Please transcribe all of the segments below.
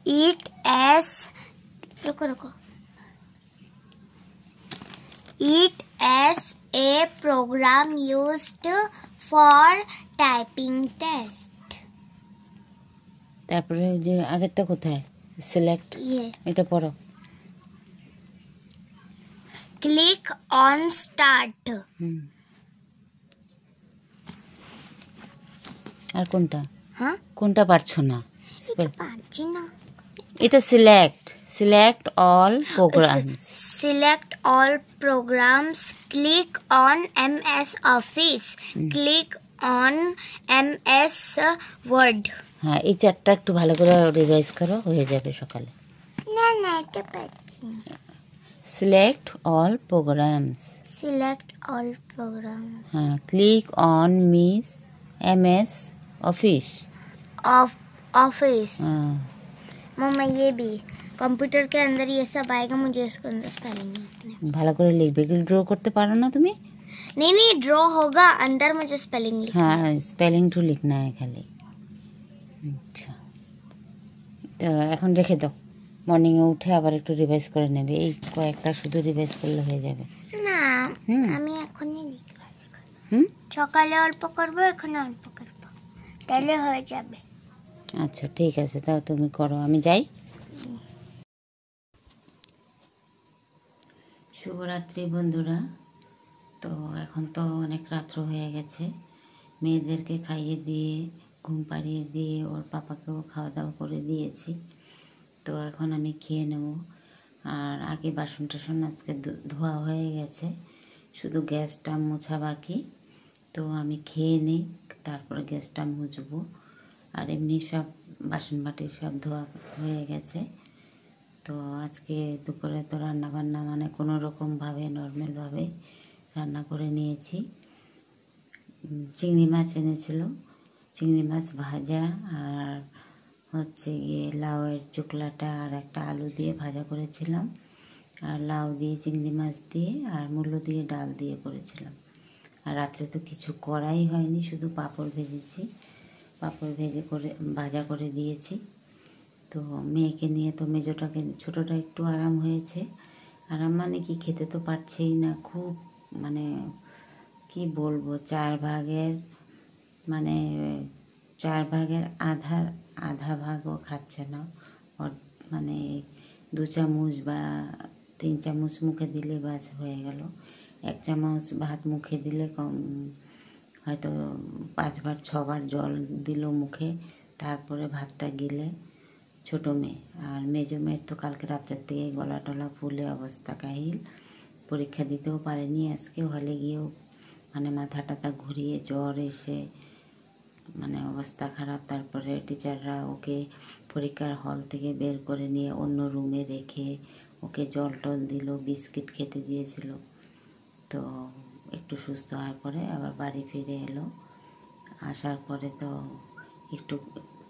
It as It as a program used for typing test. তারপরে যে আগেরটা কোথায়? সিলেক্ট, এটা পড়ো। Click on start. আর কোনটা? হ্যাঁ, কোনটা পারছো না? পারছি না। এটা select all programs. Select all programs. Click on MS Office. Click on MS Word. হ্যাঁ, এই চারটা একটু ভালো করে রিভাইজ করো, হয়ে যাবে সকালে। না এটা পারছি না। Select all programs. Select all programs. हाँ, click on MS office. Office. हाँ, मम्मा ये भी कंप्यूटर के अंदर ये सब आएगा, मुझे इसके अंदर स्पेलिंग लिखना है। ভালো করে লিখবে। কি ড্র করতে পারো না তুমি? नहीं ड्रॉ होगा, अंदर मुझे स्पेलिंग लिखना है। हाँ, স্পেলিং টু লিখনা है খালি। আচ্ছা, তো এখন রেখে দাও, মর্নিংয়ে উঠে আবার একটু রিভাইজ করে নেবে। এই কয়েকটা শুধু রিভাইজ করলে হয়ে যাবে। না আমি এখনই লিখব। সকালে অল্প করব, এখন অল্প করব, তাহলে হয়ে যাবে। আচ্ছা ঠিক আছে, তাও তুমি করো, আমি যাই। শুভরাত্রি বন্ধুরা। তো এখন তো অনেক রাত্র হয়ে গেছে, মেয়েদেরকে খাইয়ে দিয়ে ঘুম পাড়িয়ে দিয়ে ওর পাপাকেও খাওয়া দাওয়া করে দিয়েছি। তো এখন আমি খেয়ে নেব। আর আগে বাসন টাসন আজকে ধোয়া হয়ে গেছে, শুধু গ্যাসটা মোছা বাকি। তো আমি খেয়ে নিই, তারপরে গ্যাসটা মুছবো। আর এমনি সব বাসন বাটি সব ধোয়া হয়ে গেছে। তো আজকে দুপুরে তো রান্নাবান্না মানে কোনো রকমভাবে নর্মালভাবে রান্না করে নিয়েছি। চিংড়ি মাছ এনেছিল, চিংড়ি মাছ ভাজা, আর হচ্ছে গিয়ে লাউয়ের চোকলাটা আর একটা আলু দিয়ে ভাজা করেছিলাম, আর লাউ দিয়ে চিংড়ি মাছ দিয়ে আর মূলো দিয়ে ডাল দিয়ে করেছিলাম। আর রাত্রে তো কিছু করাই হয়নি, শুধু পাঁপড় ভেজেছি, পাঁপড় ভেজে করে ভাজা করে দিয়েছি। তো মেয়েকে নিয়ে তো মেজোটাকে, ছোটোটা একটু আরাম হয়েছে। আরাম মানে কি, খেতে তো পারছেই না, খুব মানে কি বলবো, 4 ভাগের আধা ভাগও খাচ্ছে না। ওর মানে 2 চামচ বা 3 চামচ মুখে দিলে বাস হয়ে গেল। 1 চামচ ভাত মুখে দিলে কম, হয়তো 5 বার 6 বার জল দিল মুখে, তারপরে ভাতটা গিলে ছোটো মেয়ে। আর মেজো মেয়ের তো কালকে রাতের থেকে গলা টলা ফুলে অবস্থা কাহিল, পরীক্ষা দিতেও পারেনি আজকে। হলে গিয়েও মানে মাথা টাথা ঘুরিয়ে জ্বর এসে মানে অবস্থা খারাপ। তারপরে টিচাররা ওকে পরীক্ষার হল থেকে বের করে নিয়ে অন্য রুমে রেখে ওকে জল টল দিল, বিস্কিট খেতে দিয়েছিল। তো একটু সুস্থ হওয়ার পরে আবার বাড়ি ফিরে এলো। আসার পরে তো একটু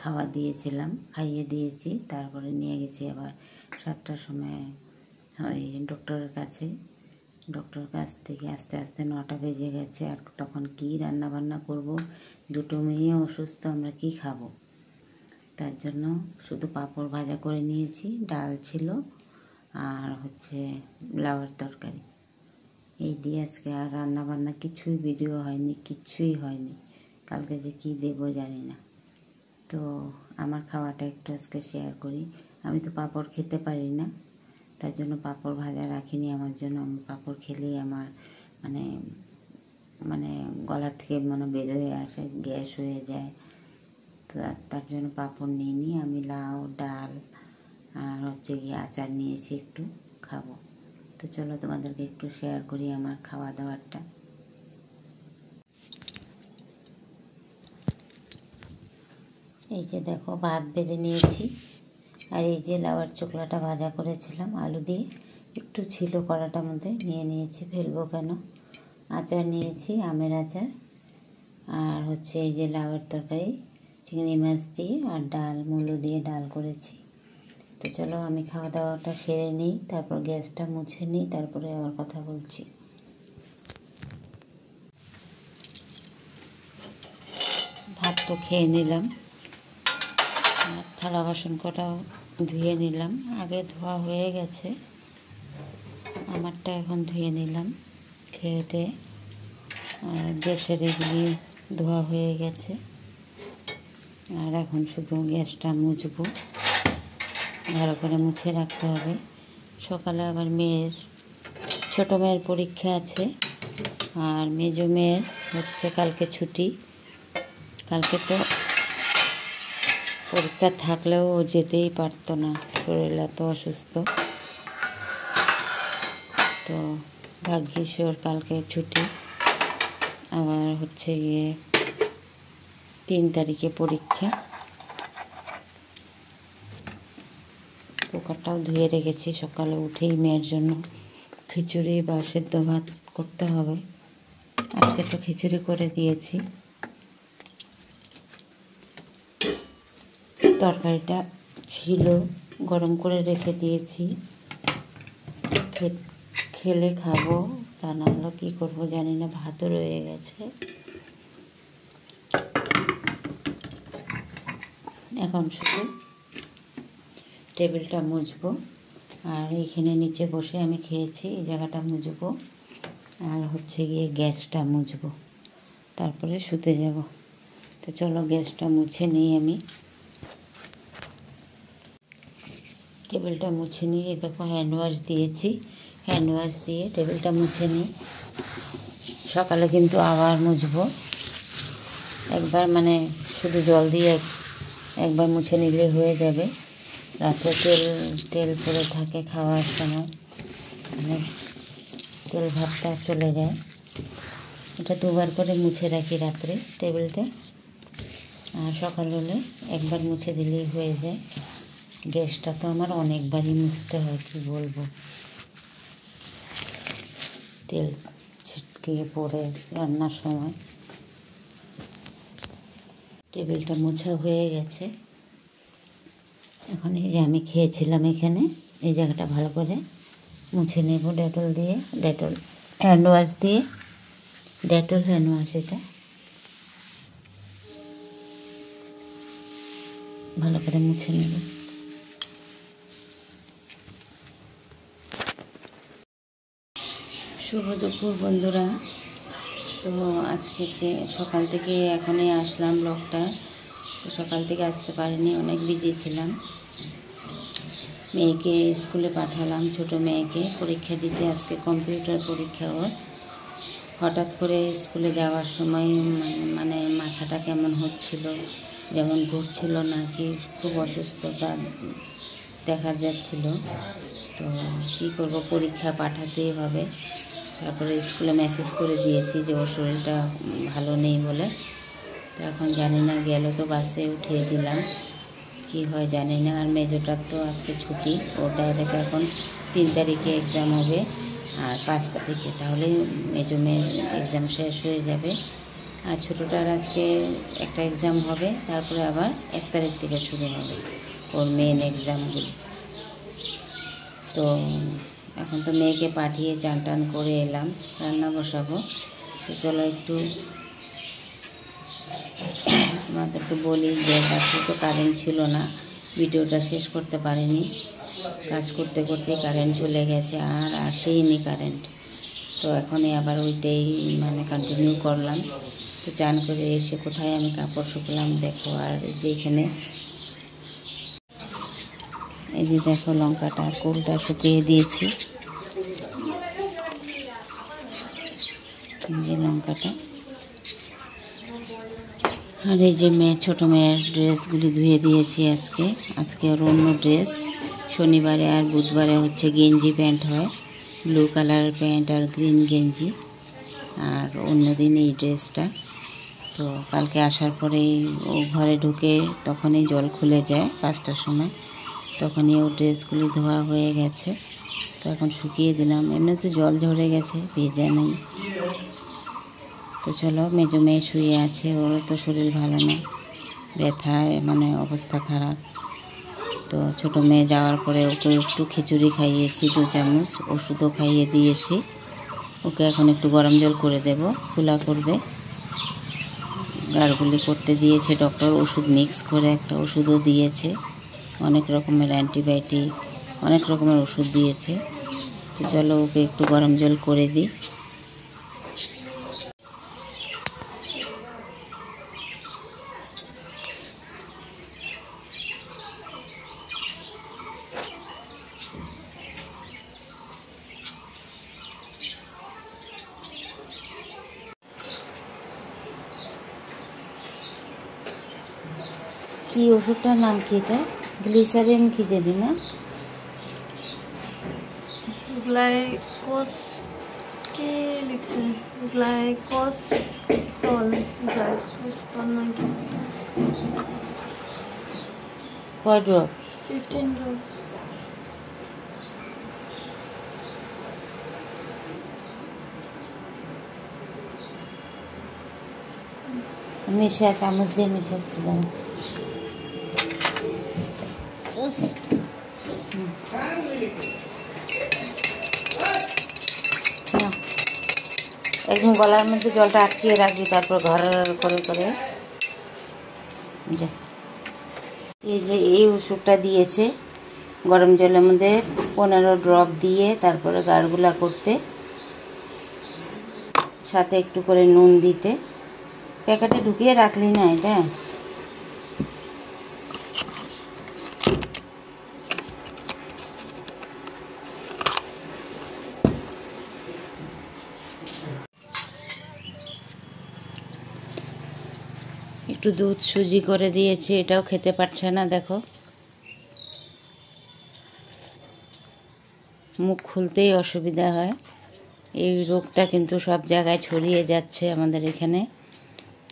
খাওয়া দিয়েছিলাম, খাইয়ে দিয়েছি, তারপরে নিয়ে গেছি আবার 7টার সময় ওই ডক্টরের কাছে। ডক্টর কাছ থেকে আস্তে আস্তে 9টা বেজে গেছে। আর তখন কি রান্না বান্না করব, 2টো মেয়ে অসুস্থ, আমরা কি খাবো। তার জন্য শুধু পাঁপড় ভাজা করে নিয়েছি, ডাল ছিল আর হচ্ছে লাউয়ের তরকারি, এই দিয়ে আজকে। আর রান্না বান্না কিছুই ভিডিও হয়নি, কিচ্ছুই হয়নি। কালকে যে কি দেবো জানি না। তো আমার খাওয়াটা একটু আজকে শেয়ার করি। আমি তো পাঁপড় খেতে পারি না, তার জন্য পাঁপড় ভাজা রাখিনি আমার জন্য। আমি পাঁপড় খেলেই আমার মানে গলা থেকে মানে বের হয়ে আসে, গ্যাস হয়ে যায়। তো তার জন্য পাঁপড় নিইনি। আমি লাউ, ডাল আর হচ্ছে গিয়ে আচার নিয়েছি, একটু খাবো। তো চলো তোমাদেরকে একটু শেয়ার করি আমার খাওয়া দাওয়ারটা। এই যে দেখো, ভাত বেড়ে নিয়েছি, আর এই যে লাউয়ের চোকলাটা ভাজা করেছিলাম আলু দিয়ে, একটু ছিল কড়াটার মধ্যে, নিয়ে নিয়েছি, ফেলবো কেন। আচার নিয়েছি, আমের আচার, আর হচ্ছে এই যে লাউয়ের তরকারি চিংড়ি মাছ দিয়ে, আর ডাল মূলো দিয়ে ডাল করেছি। তো চলো আমি খাওয়া দাওয়াটা সেরে নিই, তারপর গ্যাসটা মুছে নিই, তারপরে আবার কথা বলছি। ভাত তো খেয়ে নিলাম। থালা বাসন কটাও ধুয়ে নিলাম, আগে ধোয়া হয়ে গেছে, আমারটা এখন ধুয়ে নিলাম খেয়ে। আর গ্যাসের এগুলি ধোয়া হয়ে গেছে, আর এখন শুধু গ্যাসটা মুছবো, ভালো করে মুছে রাখতে হবে। সকালে আবার ছোটো মেয়ের পরীক্ষা আছে, আর মেজো মেয়ের হচ্ছে কালকে ছুটি। কালকে তো পরীক্ষা থাকলেও ও যেতেই পারতো না, শরীর এত অসুস্থ। তো ভাগ্যিস ওর কালকে ছুটি। আবার হচ্ছে গিয়ে 3 তারিখে পরীক্ষা। কুকারটাও ধুয়ে রেখেছি, সকালে উঠেই মেয়ের জন্য খিচুড়ি বা সেদ্ধ ভাত করতে হবে। আজকে তো খিচুড়ি করে দিয়েছি। তরকারিটা ছিল, গরম করে রেখে দিয়েছি, খেলে খাবো, তা না হলে কী করবো জানি না। ভাতও রয়ে গেছে। এখন শুধু টেবিলটা মুছবো, আর এইখানে নিচে বসে আমি খেয়েছি, এই জায়গাটা মুছবো, আর হচ্ছে গিয়ে গ্যাসটা মুছবো, তারপরে শুতে যাব। তো চলো গ্যাসটা মুছে নিই। আমি টেবিলটা মুছে নিয়ে দেখো হ্যান্ড ওয়াশ দিয়েছি, হ্যান্ড ওয়াশ দিয়ে টেবিলটা মুছে নিই। সকালে কিন্তু আবার মুছবো একবার, মানে শুধু জল দিয়ে একবার মুছে নিলে হয়ে যাবে। রাত্রে তেল পড়ে থাকে খাওয়ার সময়, মানে তেল ভাবটা চলে যায়। এটা 2বার করে মুছে রাখি রাত্রে টেবিলটা, আর সকাল হলে একবার মুছে দিলেই হয়ে যায়। গ্যাসটা তো আমার অনেকবারই মুছতে হয়, কি বলবো, তেল ছিটকে পড়ে রান্নার সময়। টেবিলটা মোছা হয়ে গেছে। এখন এই যে আমি খেয়েছিলাম এখানে, এই জায়গাটা ভালো করে মুছে নেব ডেটল দিয়ে, ডেটল হ্যান্ড ওয়াশ দিয়ে, ডেটল হ্যান্ড ওয়াশ। এটা ভালো করে মুছে নেব। শুভ দুপুর বন্ধুরা। তো আজকে সকাল থেকে এখনই আসলাম ব্লগটা, তো সকাল থেকে আসতে পারিনি, অনেক বিজি ছিলাম। মেয়েকে স্কুলে পাঠালাম, ছোট মেয়েকে পরীক্ষা দিতে, আজকে কম্পিউটার পরীক্ষা ওর। হঠাৎ করে স্কুলে যাওয়ার সময় মানে মাথাটা কেমন হচ্ছিল, যেমন ঘুরছিল নাকি, খুব অসুস্থতা দেখা যাচ্ছিল। তো কী করব, পরীক্ষা পাঠাতেই হবে। তারপরে স্কুলে মেসেজ করে দিয়েছি যে ওর শরীরটা ভালো নেই বলে। তো এখন জানি না, গেল তো বাসে উঠিয়ে দিলাম, কি হয় জানি না। আর মেজোটার তো আজকে ছুটি, ওর ডাইরেক্ট এখন 3 তারিখে এক্সাম হবে, আর 5 তারিখে, তাহলে মেজো মেয়ের এক্সাম শেষ হয়ে যাবে। আর ছোটোটার আজকে একটা এক্সাম হবে, তারপরে আবার 1 তারিখ থেকে শুরু হবে ওর মেন এক্সামগুলো। তো এখন তো মেয়েকে পাঠিয়ে চান টান করে এলাম, রান্না বসাবো। তো চলো একটু আমাদেরকে বলি যে আজকে তো কারেন্ট ছিল না, ভিডিওটা শেষ করতে পারিনি, কাজ করতে করতে কারেন্ট চলে গেছে, আর আসেইনি কারেন্ট। তো এখনই আবার ওইটাই মানে কন্টিনিউ করলাম। তো চান করে এসে কোথায় আমি কাপড় শুকলাম দেখো, আর যেখানে এই যে দেখো লঙ্কাটা কুলটা শুকিয়ে দিয়েছি, যে লঙ্কাটা। আর এই যে ছোটো মেয়ের ড্রেসগুলি ধুয়ে দিয়েছি আজকে ওর অন্য ড্রেস। শনিবারে আর বুধবারে হচ্ছে গেঞ্জি প্যান্ট হয়, ব্লু কালারের প্যান্ট আর গ্রিন গেঞ্জি, আর অন্যদিন এই ড্রেসটা। তো কালকে আসার পরেই ও ঘরে ঢুকে তখনই জল খুলে যায় 5টার সময়, তখনই ও ড্রেসগুলি ধোয়া হয়ে গেছে। তো এখন শুকিয়ে দিলাম, এমনি তো জল ঝরে গেছে, ভেজা নেই। তো চলো, মেজো মেয়ে শুয়ে আছে, ওরও তো শরীর ভালো না, ব্যথায় মানে অবস্থা খারাপ। তো ছোটো মেয়ে যাওয়ার পরে ওকে একটু খিচুড়ি খাইয়েছি 2 চামচ, ওষুধও খাইয়ে দিয়েছি। ওকে এখন একটু গরম জল করে দেব, কুলা করবে। গাড়গুলি করতে দিয়েছে ডক্টর। ওষুধ মিক্স করে একটা ওষুধও দিয়েছে, অনেক রকমের অ্যান্টিবায়োটিক, অনেক রকমের ওষুধ দিয়েছে। তো চলো ওকে একটু গরম জল করে দিই। কি ওষুধটার নাম কি? এটা গ্লিসারিন কি জানি না, গ্লাইকোস কি লিখছে, গ্লাইকোস্টল নাকি। কয় ড্রপ? 15 ড্রপ। মিশা চামচ দিয়ে মিশা একটু দাও। একদম গলার মধ্যে জলটা আটকিয়ে রাখবি, তারপর ঘর করে করে। এই যে এই ওষুধটা দিয়েছে গরম জলের মধ্যে 15 ড্রপ দিয়ে তারপরে গাড়গুলা করতে, সাথে একটু করে নুন দিতে। প্যাকেটে ঢুকিয়ে রাখলি না এটা? একটু দুধ সুজি করে দিয়েছে, এটাও খেতে পারছে না। দেখো মুখ খুলতেই অসুবিধা হয়। এই রোগটা কিন্তু সব জায়গায় ছড়িয়ে যাচ্ছে আমাদের এখানে।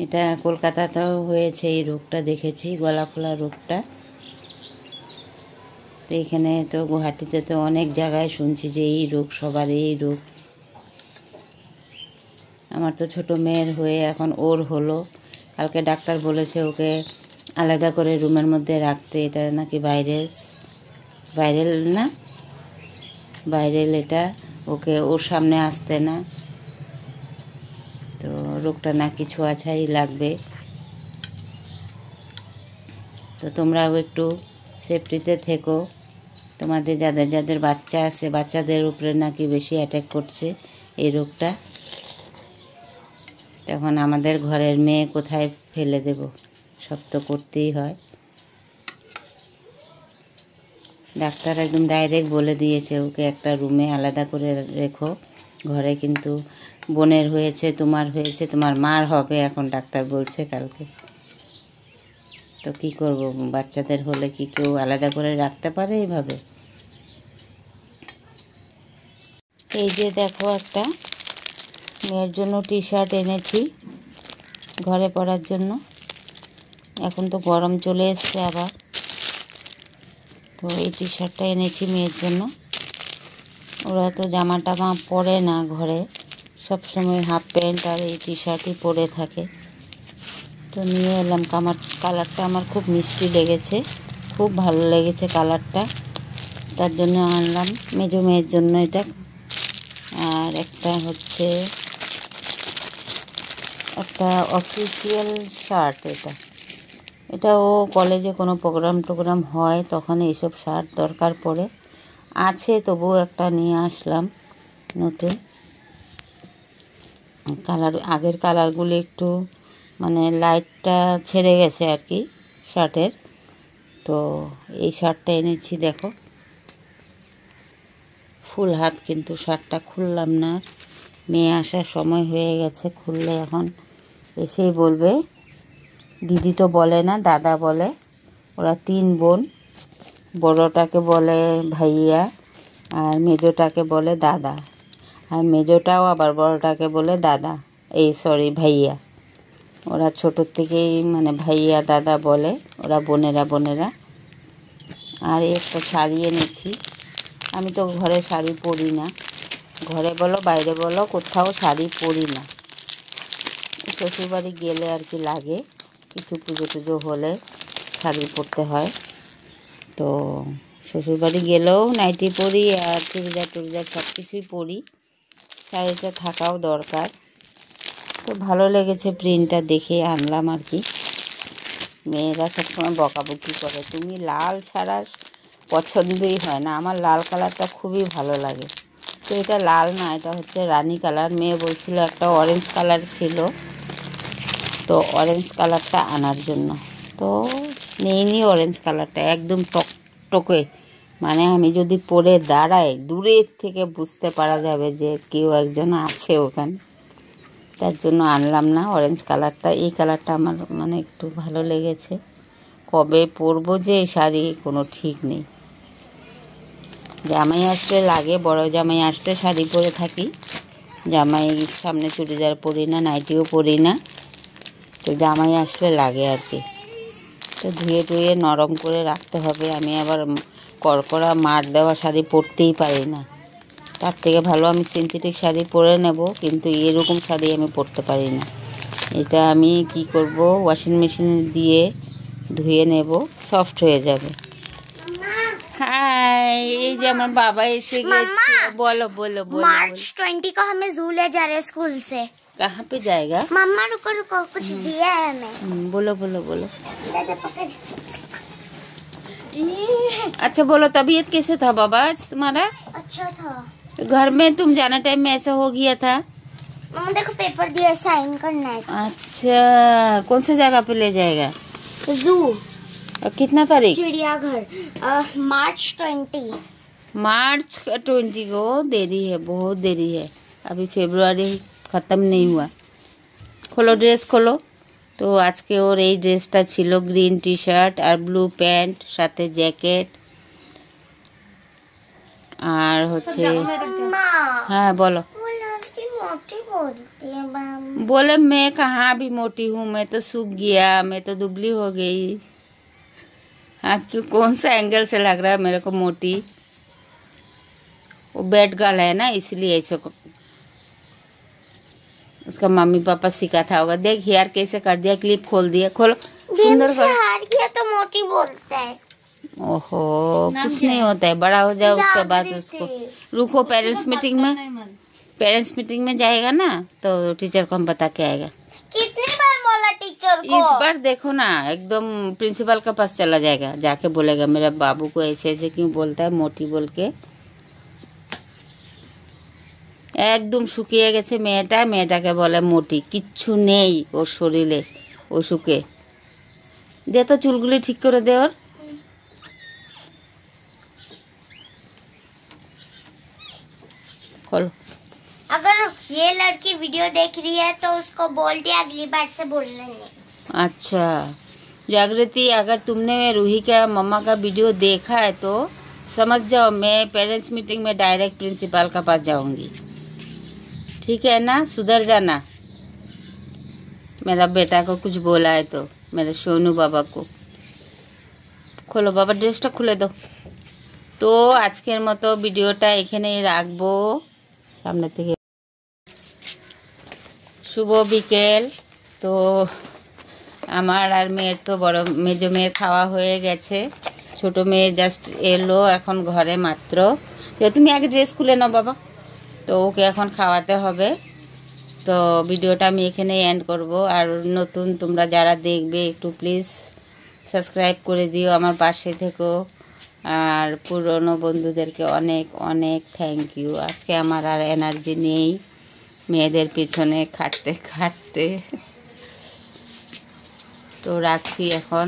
এটা কলকাতাতেও হয়েছে, এই রোগটা দেখেছি, গলা খোলা রোগটা। তো এখানে তো গুয়াহাটিতে তো অনেক জায়গায় শুনছি যে এই রোগ, সবার এই রোগ। আমার তো ছোট মেয়ের হয়ে এখন ওর হলো। কালকে ডাক্তার বলেছে ওকে আলাদা করে রুমের মধ্যে রাখতে। এটা নাকি ভাইরাল না, ভাইরাল এটা, ওকে ওর সামনে আসতে না। তো রোগটা নাকি ছোঁয়াছাই লাগবে। তো তোমরাও একটু সেফটিতে থেকো। তোমাদের যাদের যাদের বাচ্চা আছে, বাচ্চাদের উপরে নাকি বেশি অ্যাটাক করছে এই রোগটা। তখন আমাদের ঘরের মেয়ে কোথায় ফেলে দেব? সব তো করতেই হয়। ডাক্তার একদম ডাইরেক্ট বলে দিয়েছে ওকে একটা রুমে আলাদা করে রেখো। ঘরে কিন্তু বোনের হয়েছে, তোমার হয়েছে, তোমার মার হবে এখন ডাক্তার বলছে কালকে। তো কি করব, বাচ্চাদের হলে কি কেউ আলাদা করে রাখতে পারে এইভাবে? এই যে দেখো একটা মেয়ের জন্য টি শার্ট এনেছি ঘরে পরার জন্য। এখন তো গরম চলে এসছে আবার, তো এই টি শার্টটা এনেছি মেয়ের জন্য। ওরা তো জামা টামা পরে না ঘরে, সব সময় হাফ প্যান্ট আর এই টি শার্টই পরে থাকে। তো নিয়ে এলাম। কালারটা আমার খুব মিষ্টি লেগেছে, খুব ভালো লেগেছে কালারটা, তার জন্য আনলাম মেজো মেয়ের জন্য এটা। আর একটা হচ্ছে একটা অফিসিয়াল শার্ট। এটা ও কলেজে কোনো প্রোগ্রাম হয় তখন এইসব শার্ট দরকার পড়ে। আছে তবুও একটা নিয়ে আসলাম নতুন কালার। আগের কালারগুলি একটু মানে লাইটটা ছেড়ে গেছে আর কি শার্টের। তো এই শার্টটা এনেছি, দেখো ফুল হাত, কিন্তু শার্টটা খুললাম না। মেয়ে আসার সময় হয়ে গেছে, খুললে এখন এসেই বলবে। দিদি তো বলে না, দাদা বলে। ওরা 3 বোন, বড়টাকে বলে ভাইয়া, আর মেজোটাকে বলে দাদা, আর মেজোটাও আবার বড়টাকে বলে দাদা, ভাইয়া। ওরা ছোটোর থেকেই মানে ভাইয়া দাদা বলে, ওরা বোনেরা। আর একটা শাড়ি এনেছি। আমি তো ঘরে শাড়ি পরি না, ঘরে বলো বাইরে বলো কোথাও শাড়ি পরি না। শ্বশুরবাড়ি গেলে আর কি লাগে, কিছু পুজো টুজো হলে শাড়ি পরতে হয়। তো শ্বশুরবাড়ি গেলেও নাইটি পরি, আর চুড়িদার সব কিছুই পরি। শাড়িটা থাকাও দরকার। তো ভালো লেগেছে প্রিন্টটা দেখে আনলাম আর কি। মেয়েরা সবসময় বকাবকি করে, তুমি লাল ছাড়া পছন্দই হয় না। আমার লাল কালারটা খুবই ভালো লাগে। তো এটা লাল না, এটা হচ্ছে রানী কালার। মেয়ে বলছিল একটা অরেঞ্জ কালার ছিল, তো অরেঞ্জ কালারটা আনার জন্য। তো নেইনি অরেঞ্জ কালারটা, একদম টকটকে, মানে আমি যদি পরে দাঁড়াই দূরের থেকে বুঝতে পারা যাবে যে কেউ একজন আছে ওখানে। তার জন্য আনলাম না অরেঞ্জ কালারটা। এই কালারটা আমার মানে একটু ভালো লেগেছে। কবে পরবো যে শাড়ি কোনো ঠিক নেই। জামাই আসলে লাগে, বড় জামাই আসলে শাড়ি পরে থাকি। জামাই সামনে চুড়িদার পরি না, নাইটিও পরি না। তো জামাই আসলে লাগে আর কি। তো ধুয়ে টুয়ে নরম করে রাখতে হবে। আমি আবার কড়কড়া মার দেওয়া শাড়ি পরতেই পারি না। তার থেকে ভালো আমি সিনথেটিক শাড়ি পরে নেব, কিন্তু এরকম শাড়ি আমি পরতে পারি না। এটা আমি কি করব, ওয়াশিং মেশিনে দিয়ে ধুয়ে নেব, সফট হয়ে যাবে। हाय, ये जो हमारे बाबा ऐसे बोलो बोलो बोलो। मार्च 20 को हमें जू ले जा रहे हैं स्कूल से। कहाँ पे जाएगा? मम्मा रुको रुको, कुछ दिया है हमें। बोलो बोलो बोलो। अच्छा बोलो, तबीयत कैसे था बाबा आज तुम्हारा? अच्छा था। घर में तुम जाने टाइम में ऐसा हो गया था? मम्मा देखो पेपर दिया, साइन करना है। अच्छा, कौन सा जगह पे ले जाएगा? जू। कितना तारीख? चिड़ियाघर। मार्च 20। मार्च 20 को देरी है, बहुत देरी है। अभी फरवरी खत्म नहीं हुआ। खोलो ड्रेस खोलो। তো আজকে ওর এই ড্রেসটা ছিল, গ্রিন টি শার্ট আর ব্লু প্যান্ট, সাথে জ্যাকেট। আর হচ্ছে हाँ बोलो। बोले मैं कहाँ भी मोटी हूँ, मैं तो सूख गया, मैं तो दुबली हो गई। हाँ क्यों, कौन सा एंगल से लग रहा है मेरे को मोटी? वो बैड गर्ल है ना, इसलिए ऐसे उसका मम्मी पापा सिखाता होगा। देख हेयर कैसे कर दिया, क्लिप खोल दिया, खोलो सुंदर कर। हार गया तो मोटी बोलता है। ओहो, कुछ नहीं होता है, बड़ा हो जाए उसके बाद उसको। रुको, पेरेंट्स मीटिंग में जाएगा ना, तो टीचर को हम बता के आएगा। कितनी बार बोला टीचर को? इस बार देखो ना, एकदम प्रिंसिपल के पास चला जाएगा, जाके बोलेगा मेरा बाबू को ऐसे ऐसे क्यों बोलता है मोटी बोल के। একদম শুকিয়ে গেছে মেয়েটা, মেয়েটাকে বলে মোটি। কিচ্ছু নেই ওর শরীরে, ও শুকে। দে তো চুলগুলি ঠিক করে দে ওর। खोलो। अगर ये लड़की वीडियो देख रही है तो उसको बोल दिया अगली बार से बोलना नहीं। अच्छा जागृति, अगर तुमने रूही का मम्मा का वीडियो देखा है तो समझ जाओ, मैं पेरेंट्स मीटिंग में डायरेक्ट प्रिंसिपल का पास जाऊंगी, ठीक है ना? सुधर जाना। मेरा बेटा को कुछ बोला है तो, मेरे सोनू बाबा को। खोलो बाबा, ड्रेसটা খুলে দাও। তো আজকের মতো ভিডিওটা এখানেই রাখবো। সামনে থেকে শুভ বিকেল। তো আমার আর মেয়ের তো বড় মেজো মেয়ের খাওয়া হয়ে গেছে, ছোট মেয়ে জাস্ট এলো এখন ঘরে মাত্র। তো তুমি আগে ড্রেস খুলে নাও বাবা, তো ওকে এখন খাওয়াতে হবে। তো ভিডিওটা আমি এখানেই এন্ড করব। আর নতুন তোমরা যারা দেখবে একটু প্লিজ সাবস্ক্রাইব করে দিও, আমার পাশে থেকো। আর পুরনো বন্ধুদেরকে অনেক অনেক থ্যাংক ইউ। আজকে আমার আর এনার্জি নেই মেয়েদের পিছনে খাটতে খাটতে। তো রাখছি এখন।